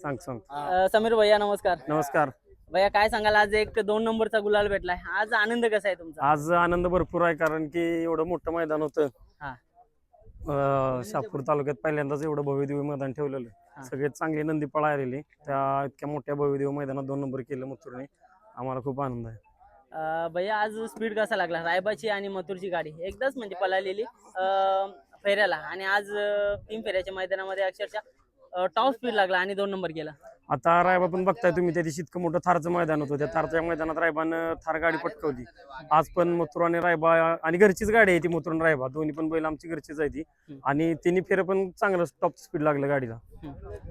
सांग. समीर भैया नमस्कार. नमस्कार. भैया काय सांगाल, आज एक 2 नंबरचा गुलाल भेटलाय, आज आनंद कसा आहे तुमचा? आज आनंद भरपूर आहे कारण की एवढं मोठं मैदान होतं. हा. शहापूर तालुक्यात पहिल्यांदाच एवढं भव्यदिव्य मैदान ठेवलेलं. सगळेच चांगली नंदी पळालेली. त्या इतक्या मोठ्या भव्यदिव्य मैदानात 2 नंबर केलं मथुरने. आम्हाला खूप आनंद आहे. भैया आज स्पीड कसा लागला? रायबाची आणि मथुरची गाडी एकदाच म्हणजे पळालेली फेऱ्याला, आणि आज 3 फेऱ्याच्या मैदानामध्ये अक्षरशः टॉप स्पीड लागला आणि 2 नंबर केला. आता रायबा पण बघताय तुम्ही, त्या दिवशी इतकं मोठं थारचं मैदान होतं. त्या थारच्या मैदानात रायबानं थार गाडी पटकवली. आज पण मथुर आणि रायबा, आणि घरचीच गाडी आहे ती, मथुर आणि रायबा दोन्ही पण बैल आमची घरचीच आहे ती. आणि तिन्ही फेरं पण चांगलं टॉप स्पीड लागलं गाडीला.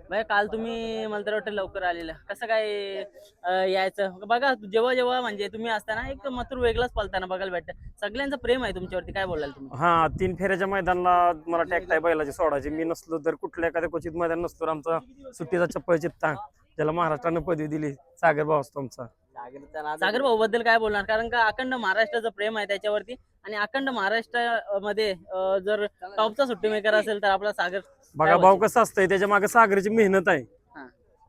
भैया काल तुम्ही मला तर वाटतं लवकर आलेलं, कसं काय यायचं? बघा जेव्हा जेव्हा म्हणजे तुम्ही असताना एक मथुर वेगळाच पळताना बघायला भेटतं. सगळ्यांचं प्रेम आहे तुमच्यावरती, काय बोलाल तुम्ही? हा, 3 फेऱ्याच्या मैदानाला मला टॅक्ट बैलाची सोडायची. मी नसलो तर कुठल्या एखाद्या क्वचित मैदान नसतो तर आमचा सुट्टीचा चप्पल चित्ता, ज्याला महाराष्ट्रानं पदवी दिली, सागर भाऊ असतो आमचा. सागर भाऊ बद्दल काय बोलणार? कारण का अखंड महाराष्ट्राचं प्रेम आहे त्याच्यावरती, आणि अखंड महाराष्ट्रामध्ये जर टॉपचा सुट्टी मेकर असेल तर आपला सागर. बघा भाऊ कसं असतंय, त्याच्या मागे सागरची मेहनत आहे.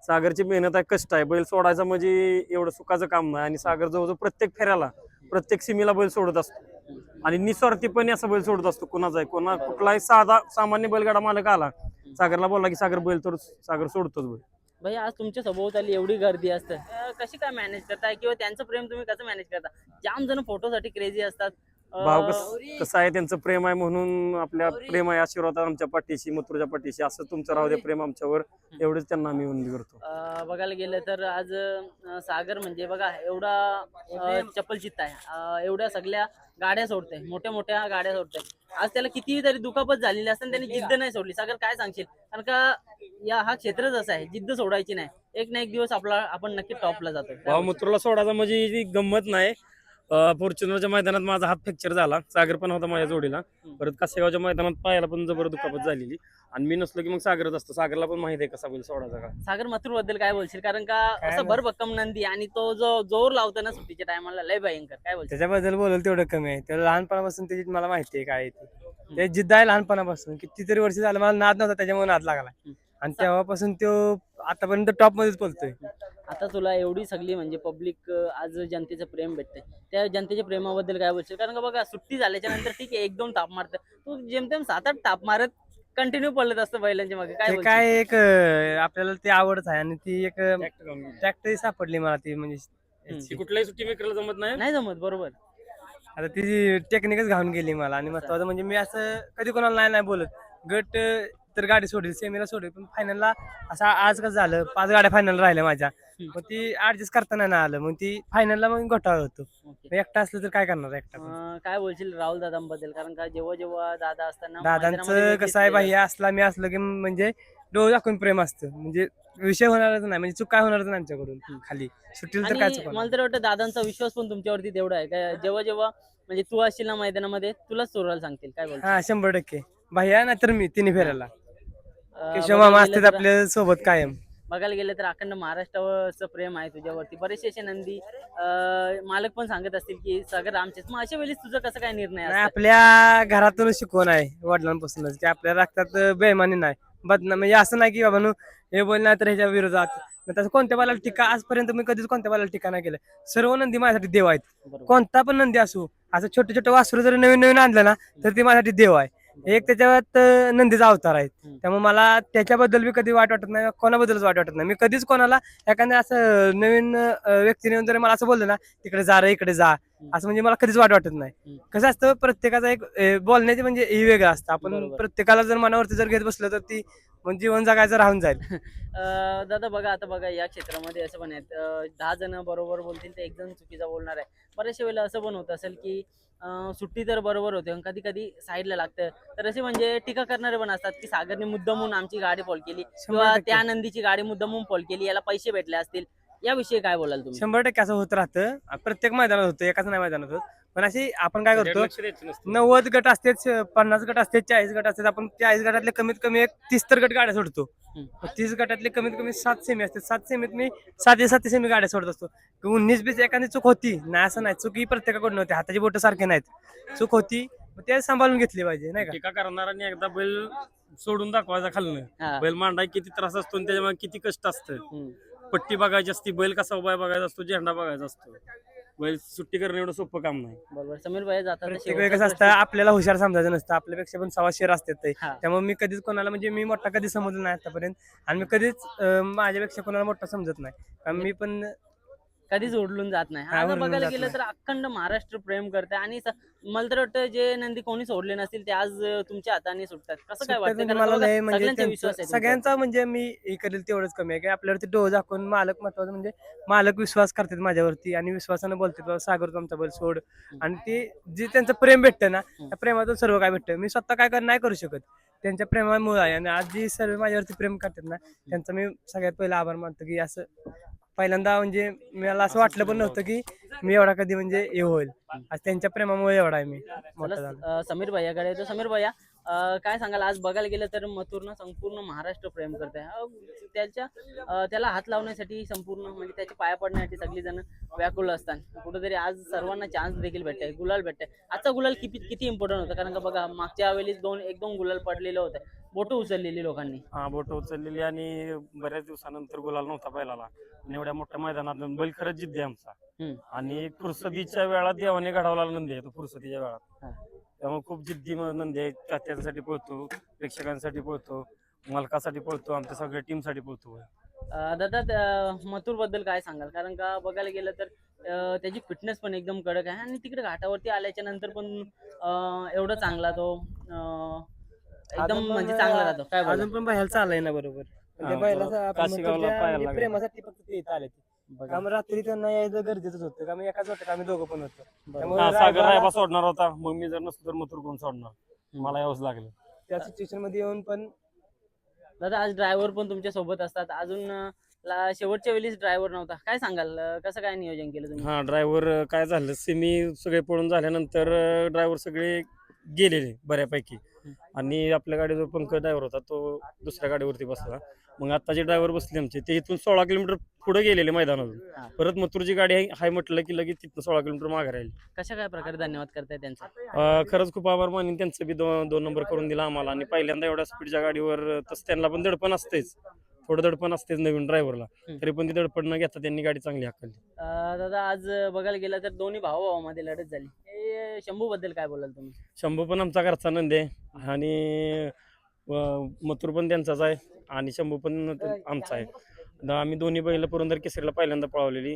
सागरची मेहनत आहे, कष्ट आहे. बैल सोडायचा म्हणजे एवढं सुखाचं काम नाही. आणि सागर जवळजवळ प्रत्येक फेऱ्याला, प्रत्येक सीमेला बैल सोडत असतो. आणि निस्वार्थीपणे असा बैल सोडत असतो. कुणाचाही कुठलाही साधा सामान्य बैलगाडा मालक आला, सागरला बोलला की सागर बैल, तर सागर सोडतोच बैल. भैया आज तुमच्या सभोवताली एवढी गर्दी असते, कशी काय मॅनेज करताय, किंवा त्यांचं प्रेम तुम्ही कसं मॅनेज करता? जाम जण फोटोसाठी क्रेझी असतात. भाव कसं आहे, त्यांचं प्रेम आहे म्हणून आपल्या प्रेम आहे, आशीर्वाद आमच्या पाठीशी, मथुरच्या पाठीशी. असं तुमचं राहू दे प्रेम आमच्यावर, एवढंच त्यांना आम्ही विनंती करतो. बघायला गेलं तर आज सागर म्हणजे बघा एवढा चप्पल चित्त आहे, एवढ्या सगळ्या गाड्या सोडते, मोठ्या मोठ्या गाड्या सोडते. आज त्याला किती तरी दुखापत झालेली असताना त्यांनी जिद्द नाही सोडली. सागर काय सांगशील? कारण का हा क्षेत्रच असं आहे, जिद्द सोडायची नाही. एक ना एक दिवस आपण नक्की टॉपला जातो. भाव मथुरला सोडायचा म्हणजे गंमत नाही. फॉर्च्युनरच्या मैदानात माझा हात फ्रॅक्चर झाला, सागर पण होता माझ्या जोडीला. परत कासेगावच्या मैदानात पायाला पण जबर दुखापत झालेली, आणि मी नसलो की मग सागरच असतो. सागरला पण माहिती आहे कसा बैल सोडायचा का. सागर मथुर बद्दल काय बोलशील? कारण का असं भरभक्कम नंदी, आणि तो जो जोर लावतो ना सुट्टीच्या टायमाला, लय भयंकर. काय बोलशील त्याच्याबद्दल? बोलल तेवढं कमी आहे. त्याला लहानपणापासून त्याची मला माहिती आहे काय ते जिद्द आहे. लहानपणापासून कितीतरी वर्ष झालं मला नाद नव्हता, त्याच्यामुळे नाद लागला, आणि तेव्हापासून तो आतापर्यंत टॉप मध्येच पळतोय. आता तुला एवढी सगळी म्हणजे पब्लिक, आज जनतेचं प्रेम भेटतंय, त्या जनतेच्या प्रेमाबद्दल काय बोलशील? कारण का बघा सुट्टी झाल्याच्या नंतर ठीक आहे 1-2 ताप मारत, तू जेमतेम 7-8 ताप मारत कंटिन्यू पडत असतं बैलांच्या मागे. ते काय एक आपल्याला ते आवडच आहे, आणि ती एक टॅक्टर सापडली मला ती, म्हणजे कुठल्याही सुट्टी मेकरला जमत नाही जमत. बरोबर. आता ती टेक्निकच घालून गेली मला. आणि महत्वाचं म्हणजे मी असं कधी कोणाला नाही बोलत. गट तर गाडी सोडली, सेमीला सोडली, पण फायनलला असं आज कसं झालं, 5 गाड्या फायनल राहिल्या माझ्या, मग ती ऍडजस्ट करता नाही आलं, मग ती फायनलला मग घोटाळा होतो. एकटा असलं तर काय करणार एकटा. काय बोलशील राहुल दादांबद्दल? कारण का जेव्हा जेव्हा दादा असताना दादांचं कसं आहे, भैया असला मी असलं की म्हणजे डोळे दाखवून प्रेम असतं, म्हणजे विषय होणारच नाही, म्हणजे चूक काय होणारच नाही आमच्याकडून. खाली सुट्टीला तर काय चूक. मला तर वाटतं दादांचा विश्वास पण तुमच्यावरती तेवढा आहे का? जेव्हा जेव्हा म्हणजे तू असशील ना मैदानामध्ये, तुलाच सोडायला सांगतील. काय बोल? हा, 100% भैया नाही तर मी, तिन्ही फेऱ्याला केशव मामा असतात आपल्या सोबत कायम. बघायला गेलं तर अखंड महाराष्ट्रावरचं प्रेम आहे तुझ्यावरती. बरेचसे असे नंदी मालक पण सांगत असतील की सगळं आमचेच. मग अशा वेळेस तुझं कसं काय निर्णय असतो? आपल्या घरातूनच शिकवण आहे, वडिलांपासूनच, की आपल्या रक्तात बेईमानी नाही, बदनाम. म्हणजे असं नाही की बाबा हे बोल नाही तर ह्याच्या विरोधात. तसं कोणत्या बालाला टीका आजपर्यंत मी कधीच कोणत्या बालाला टीका नाही केलं. सर्व नंदी माझ्यासाठी देव आहेत. कोणता पण नंदी असो, असं छोटे छोटे वासरू जर नवीन नवीन आणलं ना तर ते माझ्यासाठी देव आहे. एक त्याच्यात नंदीचा अवतार आहे. त्यामुळे मला त्याच्याबद्दल बी कधी वाईट वाटत नाही, कोणाबद्दलच वाईट वाटत नाही. मी कधीच कोणाला एखाद्या असं नवीन व्यक्तीने येऊन जर मला असं बोललं ना, तिकडे जा रे, इकडे जा, असं म्हणजे मला कधीच वाईट वाटत नाही. कसं असतं, प्रत्येकाचा एक बोलण्याचे म्हणजे हे वेगळं असतं. आपण प्रत्येकाला जर मनावरती जर घेत बसलं तर ती म्हणजे जीवन जगायचं राहून जाईल. दादा बघा, आता बघा या क्षेत्रामध्ये असं पण आहेत, 10 जण बरोबर बोलतील तर 1 जण चुकीचा बोलणार आहे. बऱ्याचशा वेळेला असं पण होत असेल की सुट्टी तर बरोबर होते, कधी कधी साईडला लागतं. तर असे म्हणजे टीका करणारे पण असतात की सागरने मुद्दामून आमची गाडी पॉल केली, किंवा त्या नंदीची गाडी मुद्दामून पॉल केली, याला पैसे भेटले असतील. याविषयी काय बोलाल तुम्ही? 100% असं होत राहतं, प्रत्येक मैदानात होतं, एकाच नाही मैदानात होत. पण अशी आपण काय करतो, 90 गट असते, 50 गट असते, 40 गट असतात. आपण 40 गटातले कमीत कमी 30 तर गट गाड्या सोडतो. 30 गटातले कमीत कमी 7 सेमी असते. 7 सेमीत मी 7 सेमी गाड्या सोडत असतो. 19-20 एखादी चूक होती नाही असं नाही, चूक ही प्रत्येकाकडून होते, हाताची बोट सारखे नाहीत, चूक होती. ते सांभाळून घेतली पाहिजे नाही का. टीका करणाऱ्यांनी एकदा बैल सोडून दाखवायचा खालनं. हा. बैल मांडाय किती त्रास असतो आणि त्याच्यामुळे किती कष्ट असतं. हम्म. पट्टी बघायची असती, बैल कसा उभा आहे बघायचा असतो, झेंडा बघायचा असतो. बैल सुट्टी करणं एवढं सोपं काम नाही. बरोबर. समीर भाई जातात प्रत्येक वेळी कसं असतं आपल्याला हुशार समजायचं नसतं, आपल्यापेक्षा पण सव्वा शेर असतात ते. हा. त्यामुळे मी कधीच कोणाला म्हणजे मी मोठा कधी समजलो नाही आतापर्यंत आणि मी कधीच माझ्यापेक्षा कोणाला मोठा समजत नाही, कारण मी पण कधीच उडलून जात नाही. हा, आता उडलून बघायला जात गेलं तर अखंड महाराष्ट्र प्रेम करते आणि मला तर वाटतं जे नंदी कोणी सोडले नसतील ते आज तुमच्या हाताने सुटतात. कसं काय सुट्ट्यात वाटतं? म्हणजे कारण मला बघा, लय म्हणजे सगळ्यांचा त्यांचं- विश्वास आहे सगळ्यांचा म्हणजे मी हे करेल तेवढंच कमी आहे की आपल्यावरती डोळं दाखवून मालक महत्वाचं म्हणजे मालक विश्वास करतात माझ्यावरती आणि विश्वासानं बोलतात बाबा सागर तुमचा बैल सोड, आणि ते जे त्यांचं प्रेम भेटतं ना त्या प्रेमातून सर्व काय भेटतं. मी स्वतः काय नाही करू शकत, त्यांच्या प्रेमामुळे आहे. आणि आज जी सर्व माझ्यावरती प्रेम करतात ना त्यांचा मी सगळ्यात पहिला आभार मानतो की असं पहिल्यांदा म्हणजे मला असं वाटलं पण नव्हतं की मी एवढा कधी म्हणजे हे होईल. आज त्यांच्या प्रेमामुळे एवढा आहे मी मोठा झालो. चला, समीर भैयाकडे येतो. समीर भैया, काय सांगाल? आज बघायला गेलं तर मथुरनं संपूर्ण महाराष्ट्र प्रेम करते. त्याला हात लावण्यासाठी संपूर्ण म्हणजे त्याच्या पाया पडण्यासाठी सगळी जण व्याकुळ असतात. कुठेतरी आज सर्वांना चान्स देखील भेटतंय, गुलाल भेटतंय. आजचा गुलाल किती इम्पॉर्टंट होता? कारण का बघा, मागच्या वेळी एक दोन गुलाल पडलेले होते, बोटं उचललेली लोकांनी. हा, बोट उचललेली आणि बऱ्याच दिवसानंतर गुलाल नव्हता बैलाला आणि एवढ्या मोठ्या मैदानात बैल खरंच जिद्दी आहे आमचा. आणि फुरसतीच्या वेळात देवाने घडवला नंदी आहे तो, फुरसतीच्या वेळात. हा. त्यामुळे खूप जिद्दी नंदी आहे. चात्यांसाठी पळतो, प्रेक्षकांसाठी पळतो, मालकासाठी पळतो, आमच्या सगळ्या टीमसाठी पळतो. दादा, मथुर बद्दल काय सांगाल? कारण का बघायला गेलं तर त्याची फिटनेस पण एकदम कडक आहे आणि तिकडे घाटावरती आल्याच्या नंतर पण एवढं चांगला तो एकदम म्हणजे चांगला राहतो. काय बोलाल? अजून पण बाहेर चाललाय ना बरोबर. म्हणजे हा, बैलाचा आपण काशीगावला म्हणतो त्या पाहायला म्हणजे लागले. प्रेमासाठी फक्त ते इथं आले ते. बघा. त्यामुळे रात्री त्यांना यायचं गरजेचंच होतं, का मी एकाच वाटत आम्ही दोघं पण होतो. त्यामुळे हा, सागर रायबाला रायबा सोडणार होता, मग मी जर नसतो तर मथुर कोण सोडणार, मला यावंच लागलं. त्या सिच्युएशन मध्ये येऊन पण दादा, आज ड्रायव्हर पण तुमच्या सोबत असतात. अजून शेवटच्या वेळीच ड्रायव्हर नव्हता. काय सांगाल? कसं काय नियोजन केलं तुम्ही? हा, ड्रायव्हर काय झालं, सेमी सगळे पळून झाल्यानंतर ड्रायव्हर सगळे गेलेले बऱ्यापैकी आणि आपल्या गाडीवर पंकज ड्रायव्हर होता, तो दुसऱ्या गाडीवरती बसला. मग आता जे ड्रायव्हर बसले आमचे ते इथून 16 किलोमीटर पुढे गेलेले मैदानातून. परत मथुरची गाडी आहे म्हटलं की लगेच तिथून 16 किलोमीटर मागे राहील. कशा काय प्रकारे धन्यवाद करताय त्यांचा? खरंच खूप आभार मानेन त्यांचं बी. दोन नंबर करून दिला आम्हाला आणि पहिल्यांदा एवढ्या स्पीडच्या गाडीवर तसं त्यांना पण दडपण असतेच, थोडं दडपण असतेच नवीन ड्रायव्हरला, तरी पण ती दडपण न घेता त्यांनी गाडी चांगली हाकलली. दादा, आज बघायला गेलं तर दोन्ही भावाभावामध्ये लढत झाली. शंभू बद्दल काय बोलाल तुम्ही? शंभू पण आमचा घरचा नंदी आहे आणि मथुर पण त्यांचाच आहे आणि शंभू पण आमचा आहे. आम्ही दोन्ही बैल पुरंदर केसरीला पहिल्यांदा पळवलेली.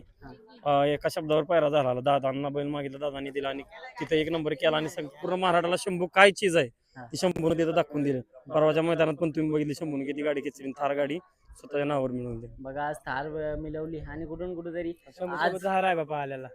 एका शब्दावर पायरा झाला, दादांना बैल मागितला, दादांनी दिला आणि तिथे एक नंबर केला आणि पूर्ण महाराष्ट्राला शंभू काय चीज आहे ती शंभूने तिथं दाखवून दिलं. परवाच्या मैदानात पण तुम्ही बघितली शंभूने किती गाडी केसरी, थार गाडी स्वतःच्या नावावर मिळवून दिली. बघा, आज थार मिळवली आणि कुठून कुठेतरी शंभूसोबत हार आहे बाबा आलेला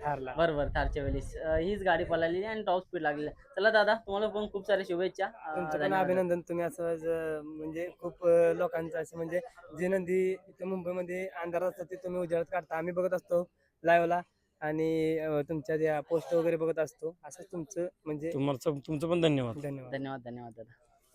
थारला. बरोबर थारच्या वेळेस हीच गाडी पळालेली आणि टॉप स्पीड लागलेली. चला दादा, तुम्हाला पण खूप साऱ्या शुभेच्छा. तुमचं पण धन्यवाद. अभिनंदन. तुम्ही असं म्हणजे खूप लोकांचं असं म्हणजे जे नंदी इथे मुंबईमध्ये अंधारात असतात ते तुम्ही उजेडात काढता. आम्ही बघत असतो लाईव्हला आणि तुमच्या त्या पोस्ट वगैरे बघत असतो. असं तुमचं म्हणजे तुमचं पण धन्यवाद. धन्यवाद. धन्यवाद दादा.